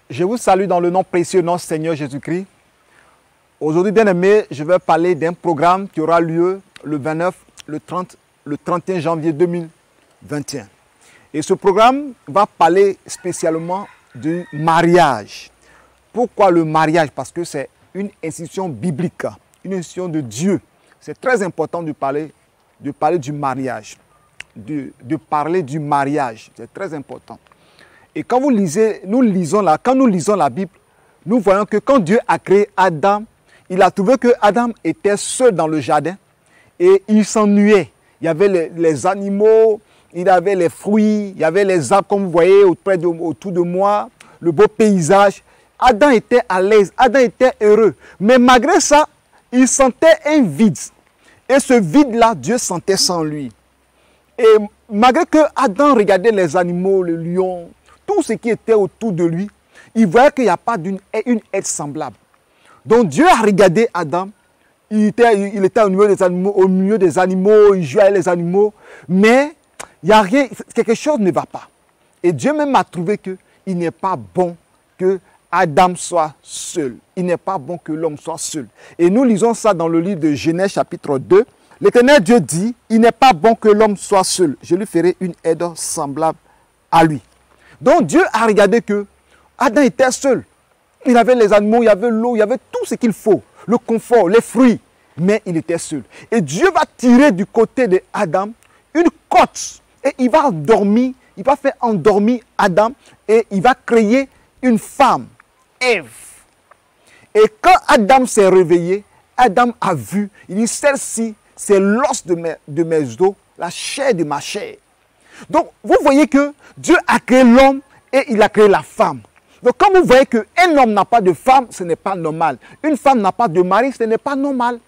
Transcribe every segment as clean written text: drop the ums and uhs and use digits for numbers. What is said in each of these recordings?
Je vous salue dans le nom précieux de notre Seigneur Jésus-Christ. Aujourd'hui, bien-aimés, je vais parler d'un programme qui aura lieu le 29, le 30, le 31 janvier 2021. Et ce programme va parler spécialement du mariage. Pourquoi le mariage? Parce que c'est une institution biblique, une institution de Dieu. C'est très important de parler du mariage. De parler du mariage. C'est très important. Et quand nous lisons la Bible, nous voyons que quand Dieu a créé Adam, il a trouvé que Adam était seul dans le jardin et il s'ennuyait. Il y avait les animaux, il y avait les fruits, il y avait les arbres comme vous voyez autour de moi, le beau paysage. Adam était à l'aise, Adam était heureux. Mais malgré ça, il sentait un vide. Et ce vide-là, Dieu sentait sans lui. Et malgré que Adam regardait les animaux, le lion, tout ce qui était autour de lui, il voyait qu'il n'y a pas une aide semblable. Donc Dieu a regardé Adam, il était au milieu des animaux, il jouait avec les animaux, mais il y a rien, quelque chose ne va pas. Et Dieu même a trouvé qu'il n'est pas bon que Adam soit seul. Il n'est pas bon que l'homme soit seul. Et nous lisons ça dans le livre de Genèse chapitre 2. L'Éternel Dieu dit, il n'est pas bon que l'homme soit seul. Je lui ferai une aide semblable à lui. Donc Dieu a regardé que Adam était seul. Il avait les animaux, il y avait l'eau, il y avait tout ce qu'il faut. Le confort, les fruits. Mais il était seul. Et Dieu va tirer du côté de Adam une côte. Et il va endormir, il va faire endormir Adam. Et il va créer une femme, Ève. Et quand Adam s'est réveillé, Adam a vu, il dit, celle-ci, c'est l'os de mes os, la chair de ma chair. Donc, vous voyez que Dieu a créé l'homme et il a créé la femme. Donc, quand vous voyez qu'un homme n'a pas de femme, ce n'est pas normal. Une femme n'a pas de mari, ce n'est pas normal.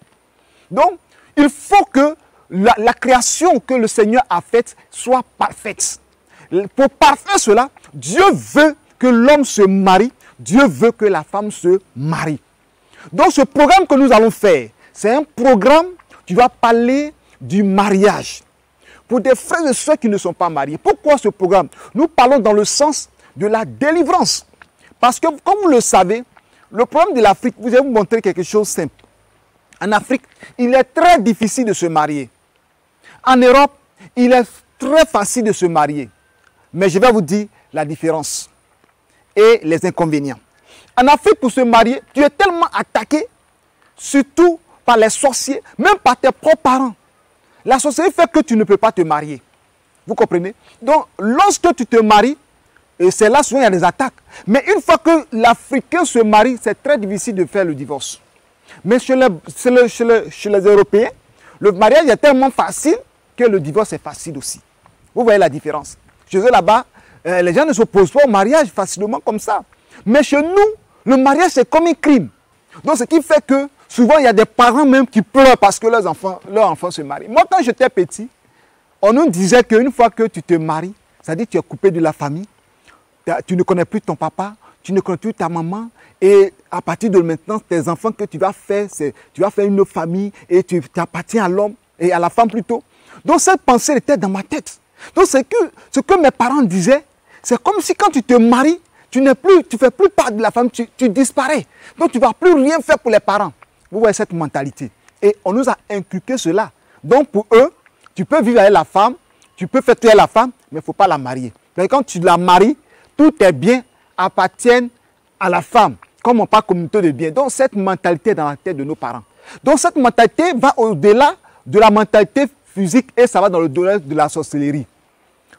Donc, il faut que la création que le Seigneur a faite soit parfaite. Pour parfaire cela, Dieu veut que l'homme se marie, Dieu veut que la femme se marie. Donc, ce programme que nous allons faire, c'est un programme qui va parler du mariage. Pour des frères et sœurs qui ne sont pas mariés. Pourquoi ce programme? Nous parlons dans le sens de la délivrance. Parce que, comme vous le savez, le problème de l'Afrique, vous allez vous montrer quelque chose de simple. En Afrique, il est très difficile de se marier. En Europe, il est très facile de se marier. Mais je vais vous dire la différence et les inconvénients. En Afrique, pour se marier, tu es tellement attaqué, surtout par les sorciers, même par tes propres parents. La sorcellerie fait que tu ne peux pas te marier. Vous comprenez? Donc, lorsque tu te maries, et c'est là souvent il y a des attaques. Mais une fois que l'Africain se marie, c'est très difficile de faire le divorce. Mais chez les Européens, le mariage est tellement facile que le divorce est facile aussi. Vous voyez la différence? Chez eux là-bas, les gens ne s'opposent pas au mariage facilement comme ça. Mais chez nous, le mariage c'est comme un crime. Donc ce qui fait que souvent il y a des parents même qui pleurent parce que leurs enfants se marient. Moi quand j'étais petit, on nous disait qu'une fois que tu te maries, ça dit que tu es coupé de la famille, tu ne connais plus ton papa, tu ne connais plus ta maman, et à partir de maintenant, tes enfants que tu vas faire une autre famille, et tu appartiens à l'homme, et à la femme plutôt. Donc cette pensée était dans ma tête. Donc ce que mes parents disaient, c'est comme si quand tu te maries, tu ne fais plus part de la famille, tu disparais. Donc tu ne vas plus rien faire pour les parents. Vous voyez cette mentalité. Et on nous a inculqué cela. Donc pour eux, tu peux vivre avec la femme, tu peux faire tuer la femme, mais il ne faut pas la marier. Donc quand tu la maries, tous tes biens appartiennent à la femme, comme on parle communauté de biens. Donc cette mentalité est dans la tête de nos parents. Donc cette mentalité va au-delà de la mentalité physique et ça va dans le domaine de la sorcellerie.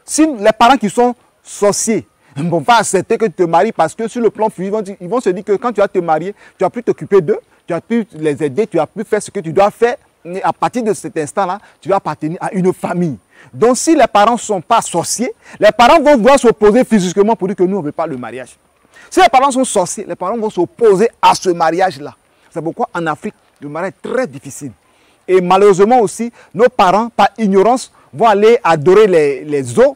Si les parents qui sont sorciers ne vont pas accepter que tu te maries parce que sur le plan physique, ils vont se dire que quand tu vas te marier, tu vas plus t'occuper d'eux, tu vas plus les aider, tu vas plus faire ce que tu dois faire. Et à partir de cet instant-là, tu vas appartenir à une famille. Donc si les parents ne sont pas sorciers, les parents vont vouloir s'opposer physiquement pour dire que nous, on ne veut pas le mariage. Si les parents sont sorciers, les parents vont s'opposer à ce mariage-là. C'est pourquoi en Afrique, le mariage est très difficile. Et malheureusement aussi, nos parents, par ignorance, vont aller adorer les os,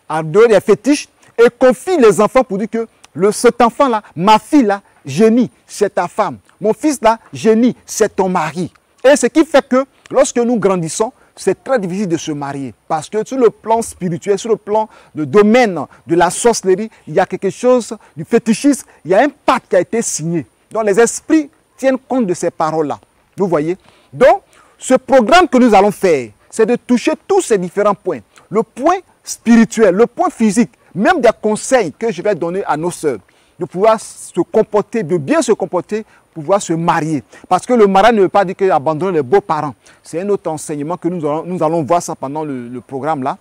adorer les fétiches, et confient les enfants pour dire que cet enfant-là, ma fille-là, génie, c'est ta femme. Mon fils-là, génie, c'est ton mari. Et ce qui fait que lorsque nous grandissons, c'est très difficile de se marier. Parce que sur le plan spirituel, sur le plan de domaine de la sorcellerie, il y a quelque chose du fétichisme, il y a un pacte qui a été signé. Donc les esprits tiennent compte de ces paroles-là. Vous voyez? Donc, ce programme que nous allons faire, c'est de toucher tous ces différents points. Le point spirituel, le point physique, même des conseils que je vais donner à nos sœurs, de pouvoir se comporter, de bien se comporter, pouvoir se marier. Parce que le mariage ne veut pas dire qu'abandonner les beaux-parents. C'est un autre enseignement que nous allons voir ça pendant le programme là.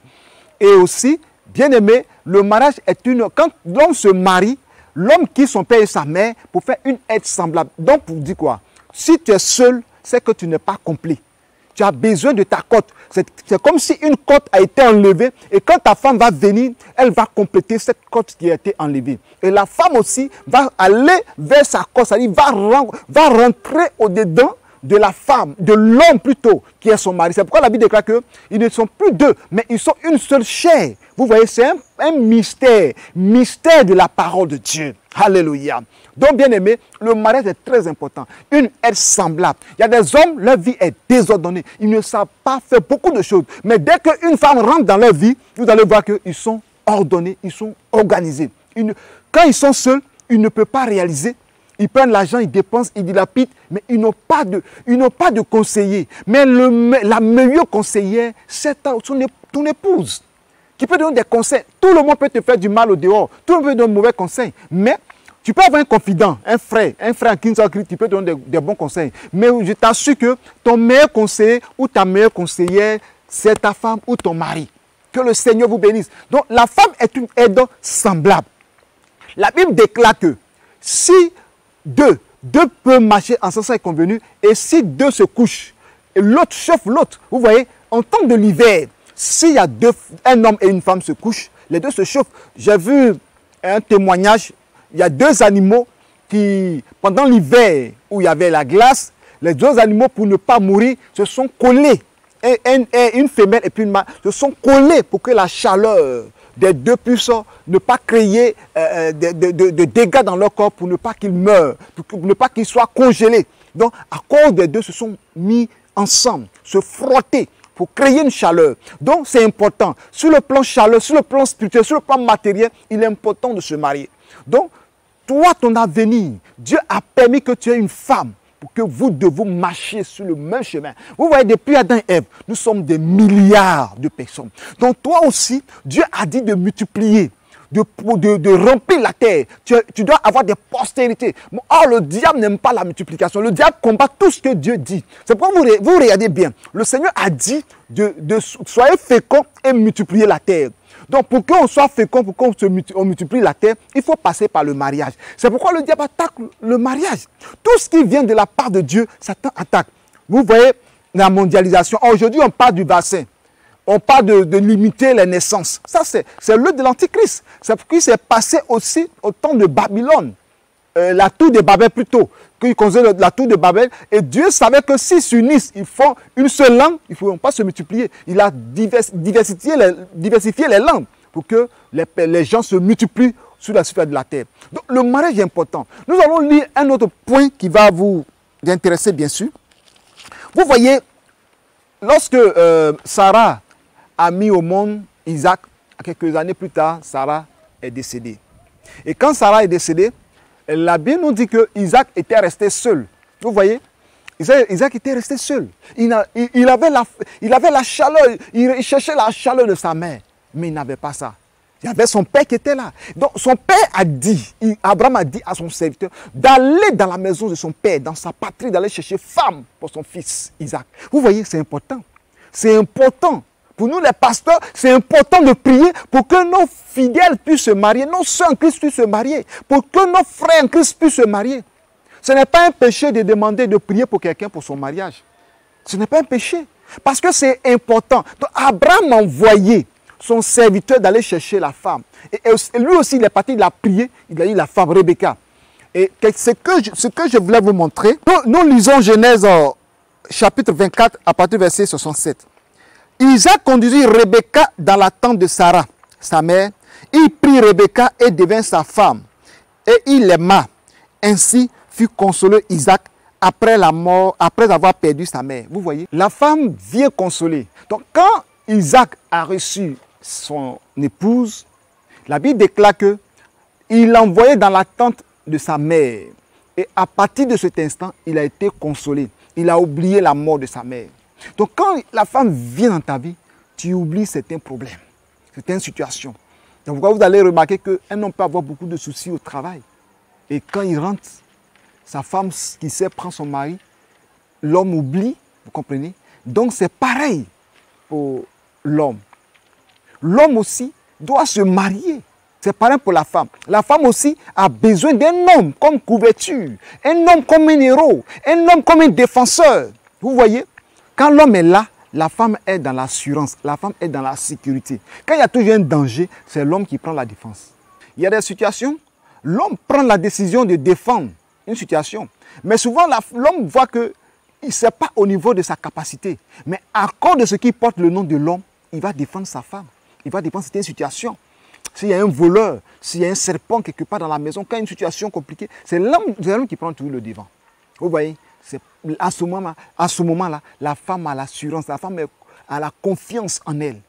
Et aussi, bien aimé, le mariage est une... Quand l'homme se marie, l'homme quitte son père et sa mère pour faire une aide semblable. Donc, pour dire quoi? Si tu es seul, c'est que tu n'es pas complet. Tu as besoin de ta côte. C'est comme si une côte a été enlevée et quand ta femme va venir, elle va compléter cette côte qui a été enlevée. Et la femme aussi va aller vers sa côte, c'est-à-dire va rentrer au-dedans de la femme, de l'homme plutôt, qui est son mari. C'est pourquoi la Bible déclare qu'ils ne sont plus deux, mais ils sont une seule chair. Vous voyez, c'est un mystère de la parole de Dieu. Alléluia. Donc, bien aimé, le mariage est très important. Une aide semblable. Il y a des hommes, leur vie est désordonnée. Ils ne savent pas faire beaucoup de choses. Mais dès qu'une femme rentre dans leur vie, vous allez voir qu'ils sont ordonnés, ils sont organisés. Quand ils sont seuls, ils ne peuvent pas réaliser. Ils prennent l'argent, ils dépensent, ils dilapident, mais ils n'ont pas de conseiller. Mais la meilleure conseillère, c'est ton épouse, qui peut donner des conseils. Tout le monde peut te faire du mal au dehors. Tout le monde peut donner de mauvais conseils. Mais tu peux avoir un confident, un frère en qui tu peux donner des bons conseils. Mais je t'assure que ton meilleur conseiller ou ta meilleure conseillère, c'est ta femme ou ton mari. Que le Seigneur vous bénisse. Donc, la femme est une aide semblable. La Bible déclare que si deux peuvent marcher en sens convenu, et si deux se couchent, et l'autre chauffe l'autre, vous voyez, en temps de l'hiver, s'il y a un homme et une femme se couchent, les deux se chauffent. J'ai vu un témoignage, il y a deux animaux qui, pendant l'hiver où il y avait la glace, les deux animaux, pour ne pas mourir, se sont collés. Et une femelle et puis une mâle se sont collés pour que la chaleur des deux puissent ne pas créer de dégâts dans leur corps, pour ne pas qu'ils meurent, pour ne pas qu'ils soient congelés. Donc, à cause des deux, se sont mis ensemble, se frotter pour créer une chaleur. Donc, c'est important. Sur le plan chaleur, sur le plan spirituel, sur le plan matériel, il est important de se marier. Donc, toi, ton avenir, Dieu a permis que tu aies une femme pour que vous devez marcher sur le même chemin. Vous voyez, depuis Adam et Ève, nous sommes des milliards de personnes. Donc, toi aussi, Dieu a dit de multiplier, de remplir la terre. Tu dois avoir des postérités. Or, le diable n'aime pas la multiplication. Le diable combat tout ce que Dieu dit. C'est pourquoi vous regardez bien. Le Seigneur a dit de soyez féconds et multiplier la terre. Donc, pour qu'on soit fécond, pour qu'on multiplie la terre, il faut passer par le mariage. C'est pourquoi le diable attaque le mariage. Tout ce qui vient de la part de Dieu, Satan attaque. Vous voyez la mondialisation. Aujourd'hui, on parle du vaccin. On parle de limiter les naissances. Ça, c'est l'œuvre de l'Antichrist. C'est ce qui s'est passé aussi au temps de Babylone. La tour de Babel plutôt. Qu'ils construisent la tour de Babel. Et Dieu savait que s'ils s'unissent, ils font une seule langue, ils ne pourront pas se multiplier. Il a diversifié les langues pour que les gens se multiplient sur la surface de la terre. Donc le mariage est important. Nous allons lire un autre point qui va vous intéresser bien sûr. Vous voyez, lorsque Sarah a mis au monde Isaac, quelques années plus tard, Sarah est décédée. Et quand Sarah est décédée, la Bible nous dit que Isaac était resté seul. Vous voyez, Isaac était resté seul. Il avait la chaleur, il cherchait la chaleur de sa mère, mais il n'avait pas ça. Il y avait son père qui était là. Donc son père a dit, Abraham a dit à son serviteur d'aller dans la maison de son père, dans sa patrie, d'aller chercher femme pour son fils Isaac. Vous voyez, c'est important. C'est important. Pour nous les pasteurs, c'est important de prier pour que nos fidèles puissent se marier, nos soeurs en Christ puissent se marier, pour que nos frères en Christ puissent se marier. Ce n'est pas un péché de demander de prier pour quelqu'un pour son mariage. Ce n'est pas un péché, parce que c'est important. Donc Abraham a envoyé son serviteur d'aller chercher la femme. Et lui aussi, il est parti, il a prié, il a eu la femme Rebecca. Et ce que je voulais vous montrer, nous lisons Genèse chapitre 24 à partir du verset 67. Isaac conduisit Rebecca dans la tente de Sarah, sa mère. Il prit Rebecca et devint sa femme. Et il l'aima. Ainsi fut consolé Isaac après la mort, après avoir perdu sa mère. Vous voyez, la femme vient consoler. Donc quand Isaac a reçu son épouse, la Bible déclare que il l'a envoyé dans la tente de sa mère. Et à partir de cet instant, il a été consolé. Il a oublié la mort de sa mère. Donc quand la femme vient dans ta vie, tu oublies certains problèmes, certaines situations. Donc vous allez remarquer qu'un homme peut avoir beaucoup de soucis au travail. Et quand il rentre, sa femme qui sait prendre son mari, l'homme oublie, vous comprenez? Donc c'est pareil pour l'homme. L'homme aussi doit se marier. C'est pareil pour la femme. La femme aussi a besoin d'un homme comme couverture, un homme comme un héros, un homme comme un défenseur. Vous voyez, quand l'homme est là, la femme est dans l'assurance, la femme est dans la sécurité. Quand il y a toujours un danger, c'est l'homme qui prend la défense. Il y a des situations, l'homme prend la décision de défendre une situation. Mais souvent, l'homme voit que ce n'est pas au niveau de sa capacité. Mais à cause de ce qui porte le nom de l'homme, il va défendre sa femme. Il va défendre certaines situations. S'il y a un voleur, s'il y a un serpent quelque part dans la maison, quand il y a une situation compliquée, c'est l'homme qui prend tout le devant. Vous voyez, à ce moment-là, la femme a l'assurance, la femme a la confiance en elle.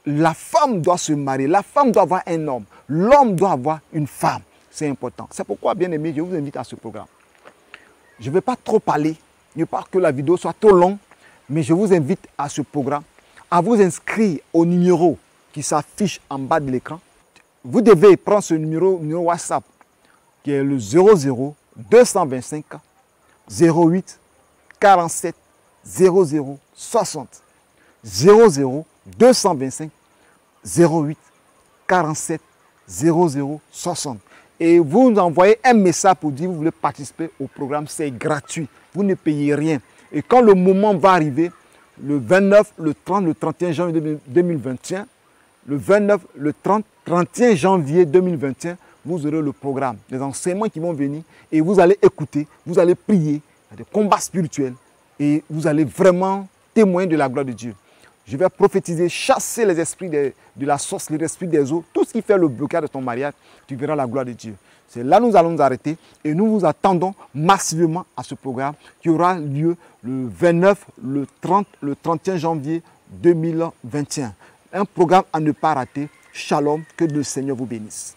La femme doit se marier, la femme doit avoir un homme, l'homme doit avoir une femme. C'est important. C'est pourquoi, bien aimé, je vous invite à ce programme. Je ne vais pas trop parler, ne pas que la vidéo soit trop longue, mais je vous invite à ce programme, à vous inscrire au numéro qui s'affiche en bas de l'écran. Vous devez prendre ce numéro WhatsApp qui est le 00 225 08 47 00 60. 00 225 08 47 00 60. Et vous nous envoyez un message pour dire que vous voulez participer au programme. C'est gratuit. Vous ne payez rien. Et quand le moment va arriver, le 29, le 30, le 31 janvier 2021, le 29, le 30, 31 janvier 2021, vous aurez le programme, les enseignements qui vont venir et vous allez écouter, vous allez prier, il y a des combats spirituels et vous allez vraiment témoigner de la gloire de Dieu. Je vais prophétiser, chasser les esprits de la sorce, les esprits des eaux, tout ce qui fait le blocage de ton mariage, tu verras la gloire de Dieu. C'est là que nous allons nous arrêter et nous vous attendons massivement à ce programme qui aura lieu le 29, le 30, le 31 janvier 2021. Un programme à ne pas rater. Shalom, que le Seigneur vous bénisse.